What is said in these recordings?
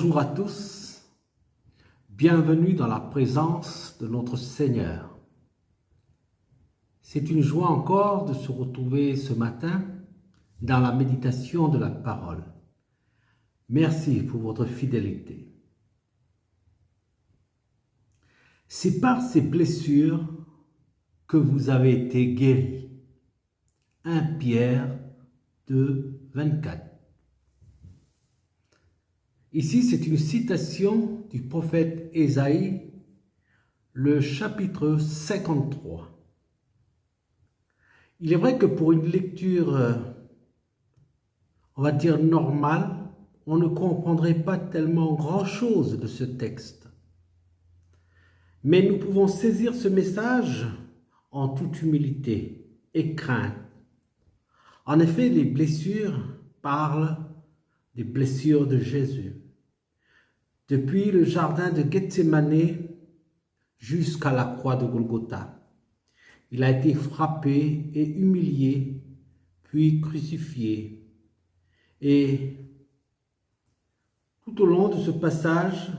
Bonjour à tous, bienvenue dans la présence de notre Seigneur. C'est une joie encore de se retrouver ce matin dans la méditation de la parole. Merci pour votre fidélité. C'est par ces blessures que vous avez été guéris. 1 Pierre 2, 24. Ici, c'est une citation du prophète Ésaïe, le chapitre 53. Il est vrai que pour une lecture, on va dire normale, on ne comprendrait pas tellement grand-chose de ce texte. Mais nous pouvons saisir ce message en toute humilité et crainte. En effet, les blessures parlent des blessures de Jésus. Depuis le jardin de Gethsémani jusqu'à la croix de Golgotha, il a été frappé et humilié, puis crucifié. Et tout au long de ce passage,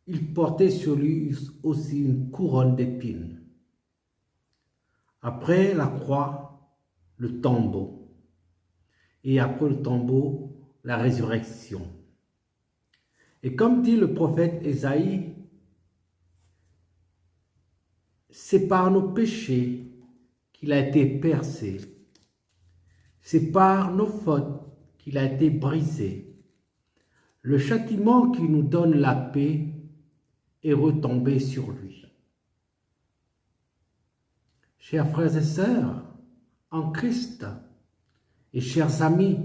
il portait sur lui aussi une couronne d'épines. Après la croix, le tombeau. Et après le tombeau, la résurrection. Et comme dit le prophète Ésaïe, c'est par nos péchés qu'il a été percé. C'est par nos fautes qu'il a été brisé. Le châtiment qui nous donne la paix est retombé sur lui. Chers frères et sœurs, en Christ et chers amis,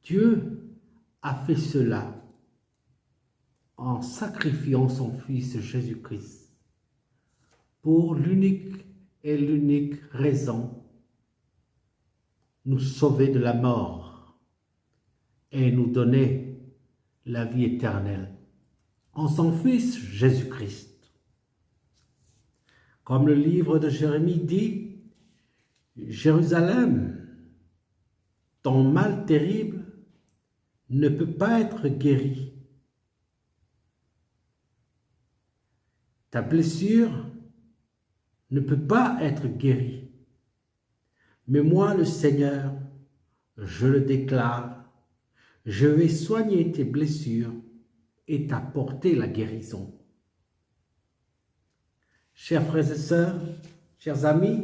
Dieu a fait cela en sacrifiant son Fils Jésus-Christ pour l'unique raison, nous sauver de la mort et nous donner la vie éternelle en son Fils Jésus-Christ. Comme le livre de Jérémie dit, Jérusalem, ton mal terrible ne peut pas être guéri. Ta blessure ne peut pas être guérie. Mais moi, le Seigneur, je le déclare, je vais soigner tes blessures et t'apporter la guérison. Chers frères et sœurs, chers amis,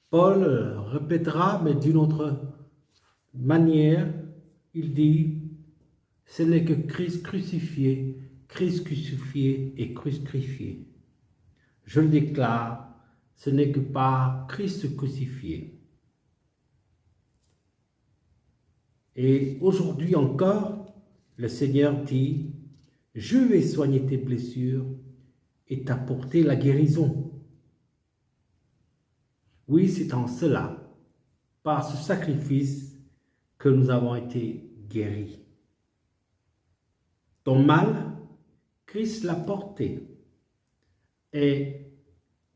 Paul répétera, mais d'une autre manière, il dit, ce n'est que Christ crucifié et crucifié. Je le déclare, ce n'est que par Christ crucifié. Et aujourd'hui encore, le Seigneur dit, je vais soigner tes blessures et t'apporter la guérison. Oui, c'est en cela, par ce sacrifice, que nous avons été guéris. Ton mal, Christ l'a porté. Et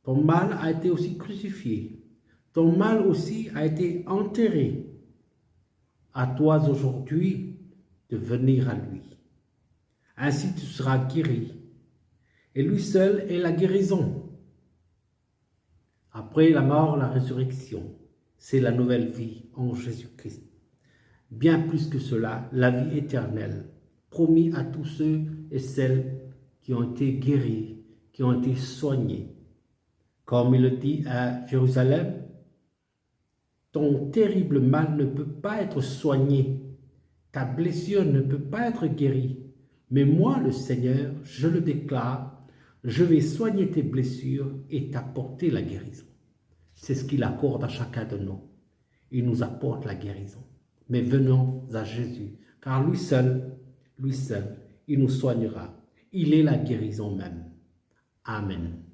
ton mal a été aussi crucifié. Ton mal aussi a été enterré. À toi aujourd'hui de venir à lui. Ainsi tu seras guéri. Et lui seul est la guérison. Après la mort, la résurrection, c'est la nouvelle vie en Jésus-Christ. Bien plus que cela, la vie éternelle, promis à tous ceux et celles qui ont été guéris, qui ont été soignés. Comme il le dit à Jérusalem, ton terrible mal ne peut pas être soigné, ta blessure ne peut pas être guérie. Mais moi, le Seigneur, je le déclare, je vais soigner tes blessures et t'apporter la guérison. C'est ce qu'il accorde à chacun de nous. Il nous apporte la guérison. Mais venons à Jésus, car lui seul, il nous soignera. Il est la guérison même. Amen.